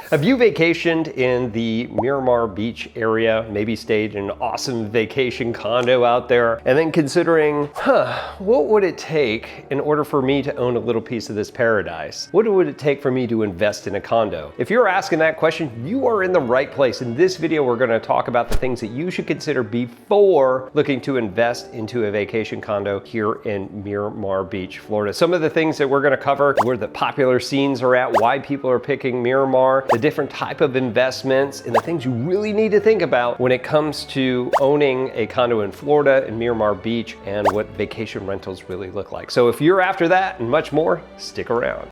Have you vacationed in the Miramar Beach area, maybe stayed in an awesome vacation condo out there, and then considering, what would it take in order for me to own a little piece of this paradise? What would it take for me to invest in a condo? If you're asking that question, you are in the right place. In this video, we're gonna talk about the things that you should consider before looking to invest into a vacation condo here in Miramar Beach, Florida. Some of the things that we're gonna cover, where the popular scenes are at, why people are picking Miramar, the different type of investments, and the things you really need to think about when it comes to owning a condo in Florida, in Miramar Beach, and what vacation rentals really look like. So if you're after that and much more, stick around.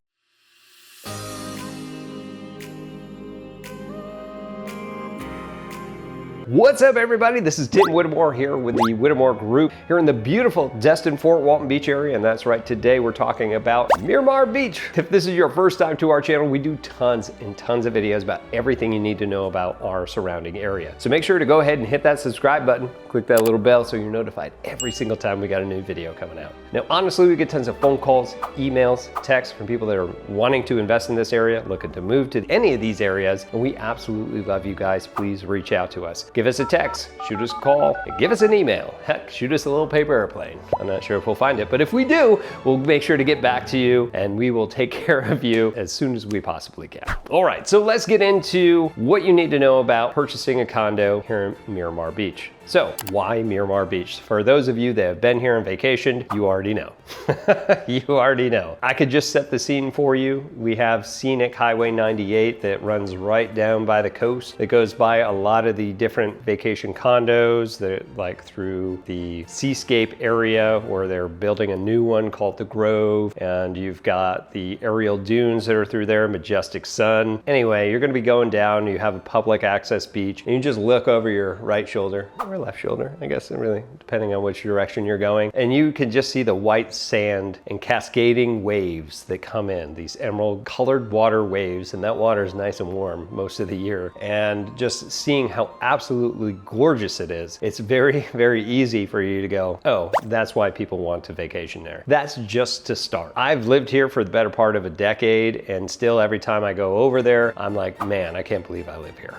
What's up, everybody? This is Tim Whittemore here with the Whittemore Group here in the beautiful Destin-Fort, Walton Beach area. And that's right, today we're talking about Miramar Beach. If this is your first time to our channel, we do tons and tons of videos about everything you need to know about our surrounding area. So make sure to go ahead and hit that subscribe button, click that little bell so you're notified every single time we got a new video coming out. Now, honestly, we get tons of phone calls, emails, texts from people that are wanting to invest in this area, looking to move to any of these areas, and we absolutely love you guys. Please reach out to us. Give us a text, shoot us a call, and give us an email. Heck, shoot us a little paper airplane. I'm not sure if we'll find it, but if we do, we'll make sure to get back to you and we will take care of you as soon as we possibly can. All right, so let's get into what you need to know about purchasing a condo here in Miramar Beach. So, why Miramar Beach? For those of you that have been here and vacationed, you already know. You already know. I could just set the scene for you. We have scenic Highway 98 that runs right down by the coast. It goes by a lot of the different vacation condos that like through the seascape area where they're building a new one called the Grove. And you've got the aerial dunes that are through there, Majestic Sun. Anyway, you're gonna be going down, you have a public access beach, and you just look over your right shoulder, or left shoulder, I guess, really, depending on which direction you're going. And you can just see the white sand and cascading waves that come in, these emerald colored water waves, and that water is nice and warm most of the year. And just seeing how absolutely gorgeous it is, it's very, very easy for you to go, oh, that's why people want to vacation there. That's just to start. I've lived here for the better part of a decade, and still every time I go over there, I'm like, man, I can't believe I live here.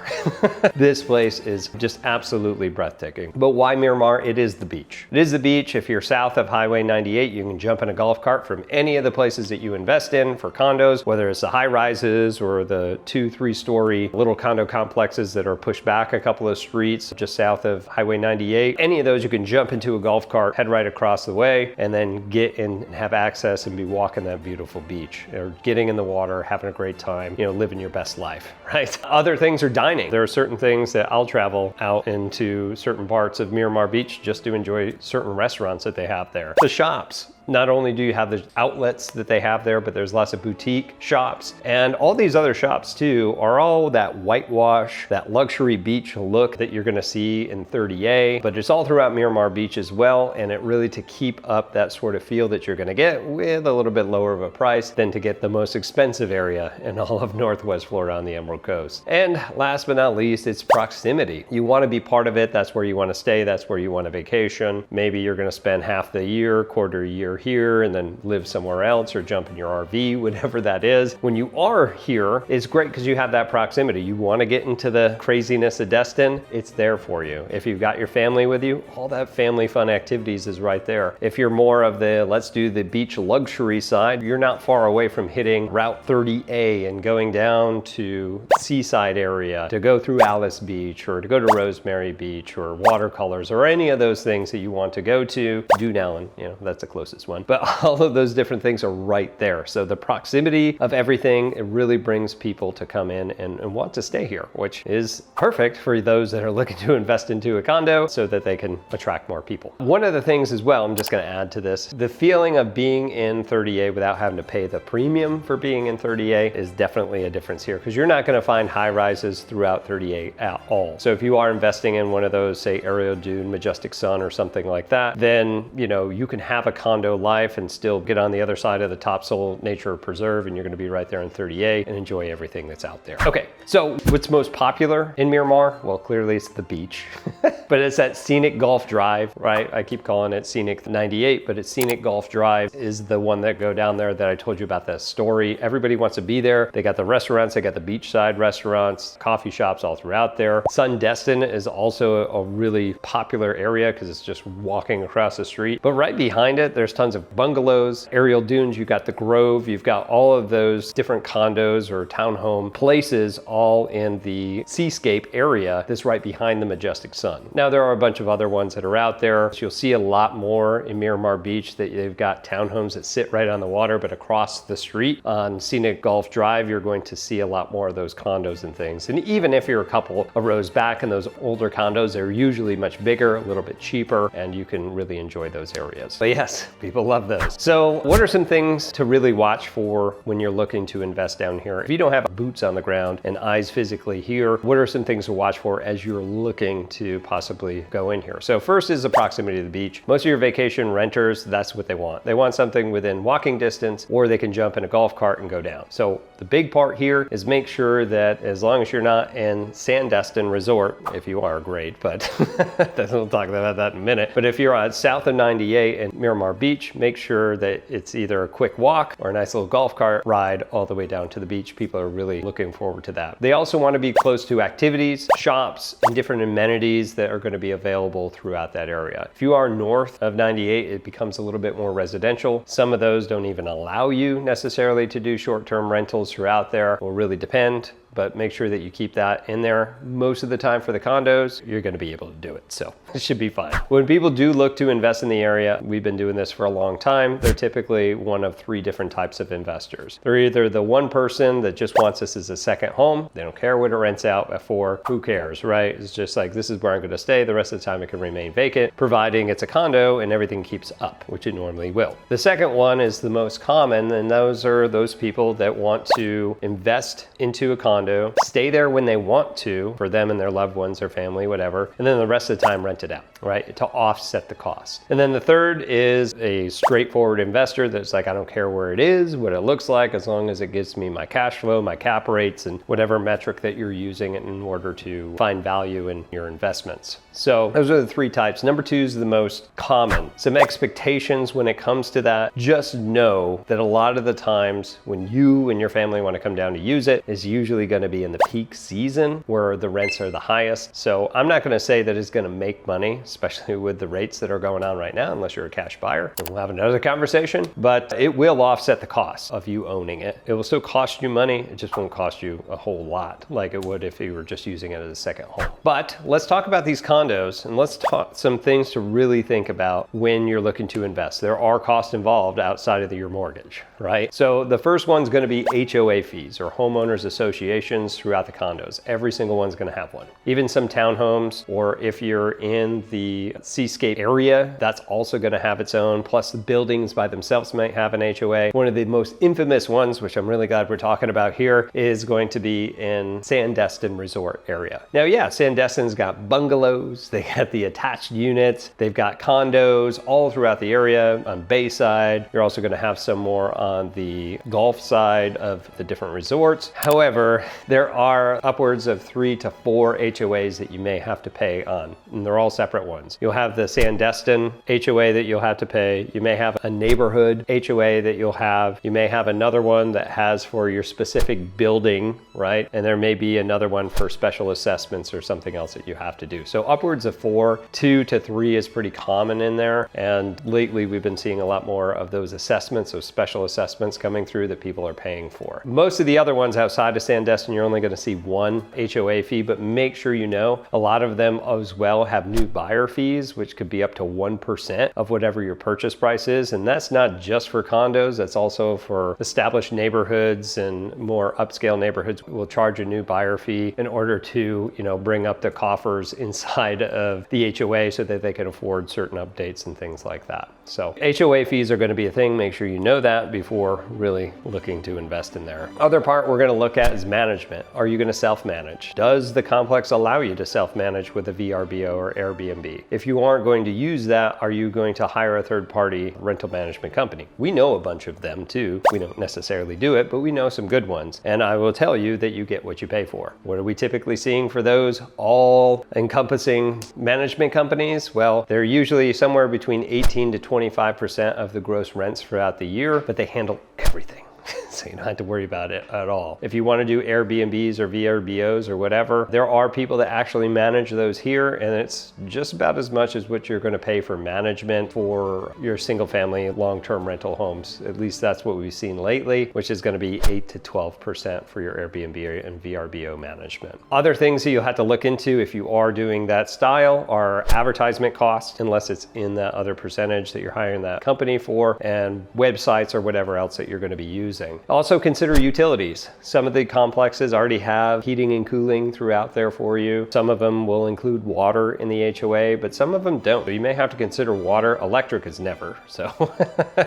This place is just absolutely breathtaking. But why Miramar? It is the beach. It is the beach. If you're south of Highway 98, you can jump in a golf cart from any of the places that you invest in for condos, whether it's the high rises or the 2-3 story little condo complexes that are pushed back a couple of streets just south of Highway 98. Any of those, you can jump into a golf cart, head right across the way, and then get in and have access and be walking that beautiful beach, or getting in the water, having a great time, living your best life, right? Other things are dining. There are certain things that I'll travel out into certain parts of Miramar Beach just to enjoy certain restaurants that they have there. The shops. Not only do you have the outlets that they have there, but there's lots of boutique shops. And all these other shops too are all that whitewash, that luxury beach look that you're gonna see in 30A, but it's all throughout Miramar Beach as well. And it really to keep up that sort of feel that you're gonna get with a little bit lower of a price than to get the most expensive area in all of Northwest Florida on the Emerald Coast. And last but not least, it's proximity. You wanna be part of it. That's where you wanna stay. That's where you wanna vacation. Maybe you're gonna spend half the year, quarter year here, and then live somewhere else or jump in your RV, whatever that is. When you are here, it's great because you have that proximity. You want to get into the craziness of Destin, it's there for you. If you've got your family with you, all that family fun activities is right there. If you're more of the let's do the beach luxury side, you're not far away from hitting Route 30A and going down to seaside area to go through Alice Beach or to go to Rosemary Beach or Watercolors or any of those things that you want to go to. Dunallen, that's the closest one. But all of those different things are right there. So the proximity of everything, it really brings people to come in and want to stay here, which is perfect for those that are looking to invest into a condo so that they can attract more people. One of the things as well, I'm just gonna add to this, the feeling of being in 30A without having to pay the premium for being in 30A is definitely a difference here, because you're not gonna find high rises throughout 30A at all. So if you are investing in one of those, say Aerial Dune, Majestic Sun or something like that, then you can have a condo condo life and still get on the other side of the Topsail Nature Preserve, and you're gonna be right there in 30A and enjoy everything that's out there. Okay, so what's most popular in Miramar? Well, clearly it's the beach, but it's that Scenic Golf Drive, right? I keep calling it Scenic 98, but it's Scenic Golf Drive is the one that go down there that I told you about that story. Everybody wants to be there. They got the restaurants, they got the beachside restaurants, coffee shops all throughout there. Sun Destin is also a really popular area because it's just walking across the street. But right behind it, there's tons of bungalows, aerial dunes, you've got the Grove, you've got all of those different condos or townhome places all in the seascape area that's right behind the majestic sun. Now there are a bunch of other ones that are out there. So you'll see a lot more in Miramar Beach that they've got townhomes that sit right on the water, but across the street. On Scenic Golf Drive, you're going to see a lot more of those condos and things. And even if you're a couple of rows back in those older condos, they're usually much bigger, a little bit cheaper, and you can really enjoy those areas. But yes, people love those. So what are some things to really watch for when you're looking to invest down here? If you don't have boots on the ground and eyes physically here, what are some things to watch for as you're looking to possibly go in here? So first is the proximity to the beach. Most of your vacation renters, that's what they want. They want something within walking distance, or they can jump in a golf cart and go down. So the big part here is make sure that as long as you're not in Destin Resort, if you are, great, but we'll talk about that in a minute. But if you're south of 98 and Miramar Beach, make sure that it's either a quick walk or a nice little golf cart ride all the way down to the beach. People are really looking forward to that. They also want to be close to activities, shops, and different amenities that are going to be available throughout that area. If you are north of 98, it becomes a little bit more residential. Some of those don't even allow you necessarily to do short-term rentals throughout there. It will really depend, but make sure that you keep that in there. Most of the time for the condos, you're gonna be able to do it, so it should be fine. When people do look to invest in the area, we've been doing this for a long time, they're typically one of three different types of investors. They're either the one person that just wants this as a second home, they don't care what it rents out for, who cares, right? It's just like, this is where I'm gonna stay, the rest of the time it can remain vacant, providing it's a condo and everything keeps up, which it normally will. The second one is the most common, and those are those people that want to invest into a condo, stay there when they want to, for them and their loved ones, their family, whatever, and then the rest of the time rent it out, right? To offset the cost. And then the third is a straightforward investor that's like, I don't care where it is, what it looks like, as long as it gives me my cash flow, my cap rates, and whatever metric that you're using in order to find value in your investments. So those are the three types. Number two is the most common. Some expectations when it comes to that. Just know that a lot of the times when you and your family want to come down to use it is usually going to be in the peak season where the rents are the highest. So I'm not going to say that it's going to make money, especially with the rates that are going on right now, unless you're a cash buyer. We'll have another conversation, but it will offset the cost of you owning it. It will still cost you money. It just won't cost you a whole lot like it would if you were just using it as a second home. But let's talk about these condos, and let's talk some things to really think about when you're looking to invest. There are costs involved outside of your mortgage, right? So the first one's going to be HOA fees, or homeowners associations, throughout the condos. Every single one's going to have one. Even some townhomes, or if you're in the seascape area, that's also going to have its own. Plus the buildings by themselves might have an HOA. One of the most infamous ones, which I'm really glad we're talking about here, is going to be in Destin Resort area. Now, yeah, Destin's got bungalows, they got the attached units, they've got condos all throughout the area on Bayside. You're also going to have some more on the Gulf side of the different resorts. However, there are upwards of 3 to 4 HOAs that you may have to pay on, and they're all separate ones. You'll have the Destin HOA that you'll have to pay. You may have a neighborhood HOA that you'll have. You may have another one that has for your specific building, right? And there may be another one for special assessments or something else that you have to do. So upwards of 4, 2 to 3 is pretty common in there. And lately we've been seeing a lot more of those assessments, those special assessments coming through that people are paying for. Most of the other ones outside of Destin, you're only going to see one HOA fee, but make sure you know a lot of them as well have new buyer fees, which could be up to 1% of whatever your purchase price is. And that's not just for condos, that's also for established neighborhoods, and more upscale neighborhoods will charge a new buyer fee in order to, bring up the coffers inside of the HOA so that they can afford certain updates and things like that. So HOA fees are going to be a thing. Make sure you know that before really looking to invest in there. Other part we're going to look at is management management. Are you going to self-manage? Does the complex allow you to self-manage with a VRBO or Airbnb? If you aren't going to use that, are you going to hire a third-party rental management company? We know a bunch of them too. We don't necessarily do it, but we know some good ones. And I will tell you that you get what you pay for. What are we typically seeing for those all-encompassing management companies? Well, they're usually somewhere between 18 to 25% of the gross rents throughout the year, but they handle everything. So you don't have to worry about it at all. If you want to do Airbnbs or VRBOs or whatever, there are people that actually manage those here, and it's just about as much as what you're going to pay for management for your single family long-term rental homes. At least that's what we've seen lately, which is going to be 8 to 12% for your Airbnb and VRBO management. Other things that you'll have to look into if you are doing that style are advertisement costs, unless it's in that other percentage that you're hiring that company for, and websites or whatever else that you're going to be using. Also consider utilities. Some of the complexes already have heating and cooling throughout there for you. Some of them will include water in the HOA, but some of them don't. You may have to consider water. Electric is never, so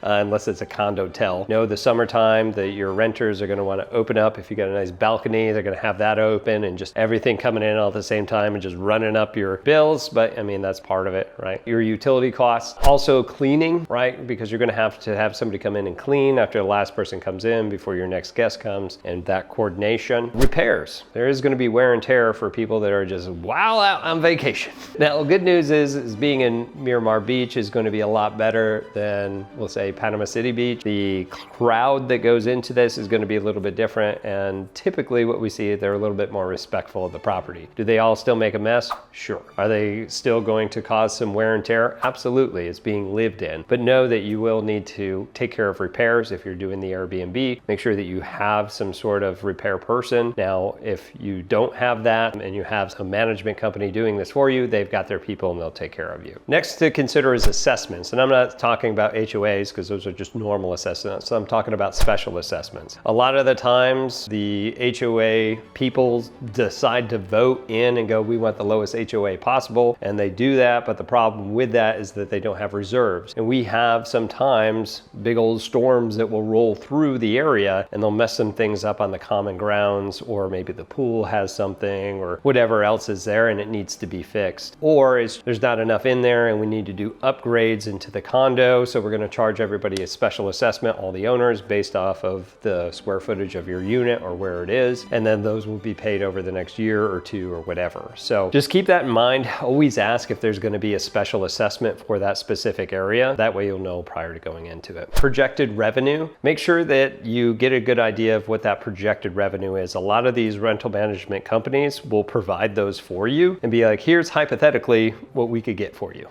unless it's a condo-tel. No, the summertime that your renters are going to want to open up. If you got a nice balcony, they're going to have that open and just everything coming in all at the same time and just running up your bills. But I mean, that's part of it, right? Your utility costs. Also cleaning, right? Because you're going to have somebody come in and clean after the last person comes in before your next guest comes, and that coordination. Repairs. There is going to be wear and tear for people that are just wow out on vacation. Now, good news is being in Miramar Beach is going to be a lot better than, we'll say, Panama City Beach. The crowd that goes into this is going to be a little bit different, and typically what we see, they're a little bit more respectful of the property. Do they all still make a mess? Sure. Are they still going to cause some wear and tear? Absolutely. It's being lived in. But know that you will need to take care of repairs if you're doing the Airbnb. Make sure that you have some sort of repair person. Now, if you don't have that and you have a management company doing this for you, they've got their people and they'll take care of you. Next to consider is assessments. And I'm not talking about HOAs because those are just normal assessments. So I'm talking about special assessments. A lot of the times the HOA people decide to vote in and go, we want the lowest HOA possible. And they do that. But the problem with that is that they don't have reserves. And we have sometimes big old storms that will roll through the area and they'll mess some things up on the common grounds, or maybe the pool has something or whatever else is there and it needs to be fixed. Or there's not enough in there and we need to do upgrades into the condo, so we're going to charge everybody a special assessment, all the owners, based off of the square footage of your unit or where it is, and then those will be paid over the next year or two or whatever. So just keep that in mind. Always ask if there's going to be a special assessment for that specific area. That way you'll know prior to going into it. Projected revenue. Make sure that you get a good idea of what that projected revenue is. A lot of these rental management companies will provide those for you and be like, here's hypothetically what we could get for you,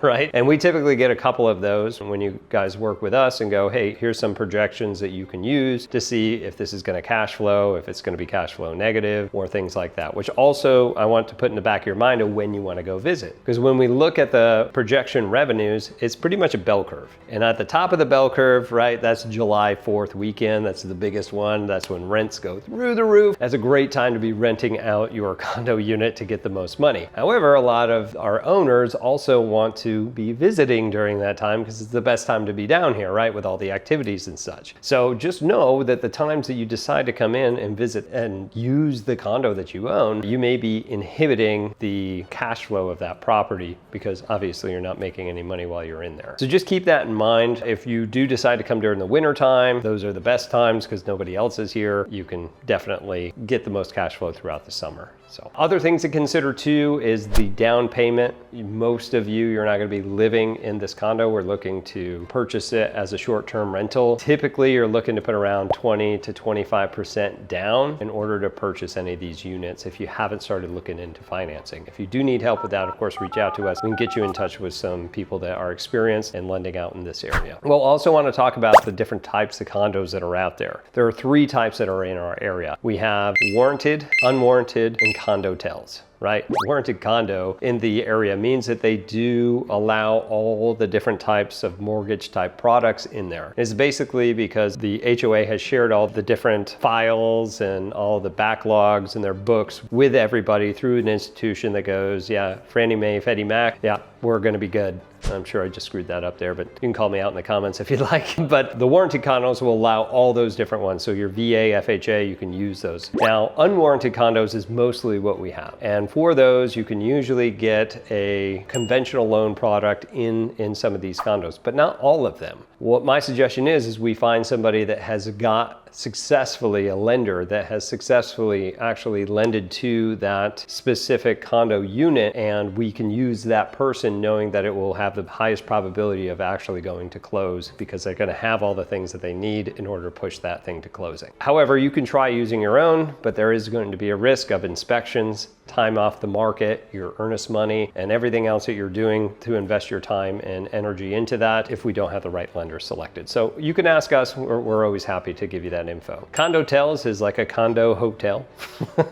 right? And we typically get a couple of those when you guys work with us and go, hey, here's some projections that you can use to see if this is going to cash flow, if it's going to be cash flow negative, or things like that, which also I want to put in the back of your mind of when you want to go visit. Because when we look at the projection revenues, it's pretty much a bell curve. And at the top of the bell curve, right, that's July 4th weekend. That's the biggest one. That's when rents go through the roof. That's a great time to be renting out your condo unit to get the most money. However, a lot of our owners also want to be visiting during that time because it's the best time to be down here, right, with all the activities and such. So just know that the times that you decide to come in and visit and use the condo that you own, you may be inhibiting the cash flow of that property because obviously you're not making any money while you're in there. So just keep that in mind. If you do decide to come during the winter time, those are the best times because nobody else is here. You can definitely get the most cash flow throughout the summer. So other things to consider too is the down payment. Most of you're not going to be living in this condo. We're looking to purchase it as a short-term rental. Typically, you're looking to put around 20 to 25% down in order to purchase any of these units if you haven't started looking into financing. If you do need help with that, of course, reach out to us. We can get you in touch with some people that are experienced in lending out in this area. We'll also want to talk about the different types of condos that are out there. There are 3 types that are in our area. We have warranted, unwarranted, and condo-tels. Right? Warranted condo in the area means that they do allow all the different types of mortgage type products in there. It's basically because the HOA has shared all the different files and all the backlogs and their books with everybody through an institution that goes, yeah, Fannie Mae, Freddie Mac, yeah, we're going to be good. I'm sure I just screwed that up there, but you can call me out in the comments if you'd like. But the warranted condos will allow all those different ones. So your VA, FHA, you can use those. Now, unwarranted condos is mostly what we have. And for those, you can usually get a conventional loan product in some of these condos, but not all of them. What my suggestion is we find somebody that has got successfully, a lender that has successfully actually lended to that specific condo unit, and we can use that person knowing that it will have the highest probability of actually going to close because they're going to have all the things that they need in order to push that thing to closing. However, you can try using your own, but there is going to be a risk of inspections, time off the market, your earnest money, and everything else that you're doing to invest your time and energy into that if we don't have the right lender selected. So you can ask us, we're always happy to give you that info. Condotels is like a condo hotel.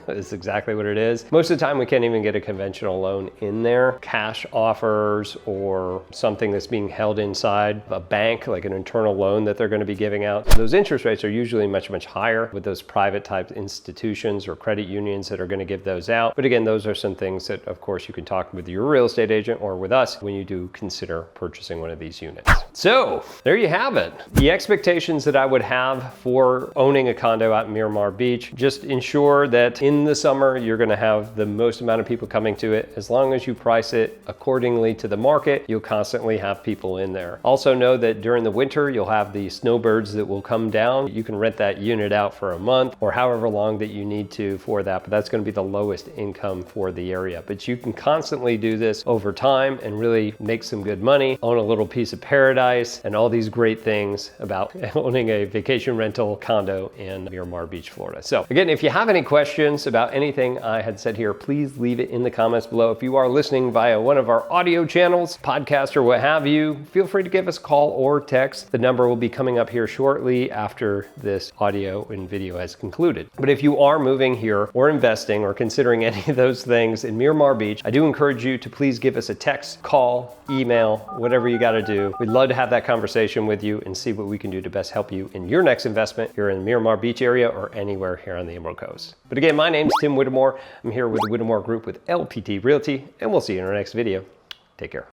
It's exactly what it is. Most of the time we can't even get a conventional loan in there. Cash offers or something that's being held inside a bank, like an internal loan that they're going to be giving out. Those interest rates are usually much, much higher with those private type institutions or credit unions that are going to give those out. But again, those are some things that of course you can talk with your real estate agent or with us when you do consider purchasing one of these units. So there you have it. The expectations that I would have for owning a condo out in Miramar Beach, just ensure that in the summer you're going to have the most amount of people coming to it. As long as you price it accordingly to the market, you'll constantly have people in there. Also know that during the winter you'll have the snowbirds that will come down. You can rent that unit out for a month or however long that you need to for that, but that's going to be the lowest income for the area. But you can constantly do this over time and really make some good money, own a little piece of paradise, and all these great things about owning a vacation rental condo in Miramar Beach, Florida. So again, if you have any questions about anything I had said here, please leave it in the comments below. If you are listening via one of our audio channels, podcast or what have you, feel free to give us a call or text. The number will be coming up here shortly after this audio and video has concluded. But if you are moving here or investing or considering any of those things in Miramar Beach, I do encourage you to please give us a text, call, email, whatever you got to do. We'd love to have that conversation with you and see what we can do to best help you in your next investment here in the Miramar Beach area or anywhere here on the Emerald Coast. But again, my name's Tim Whittemore. I'm here with the Whittemore Group with LPT Realty, and we'll see you in our next video. Take care.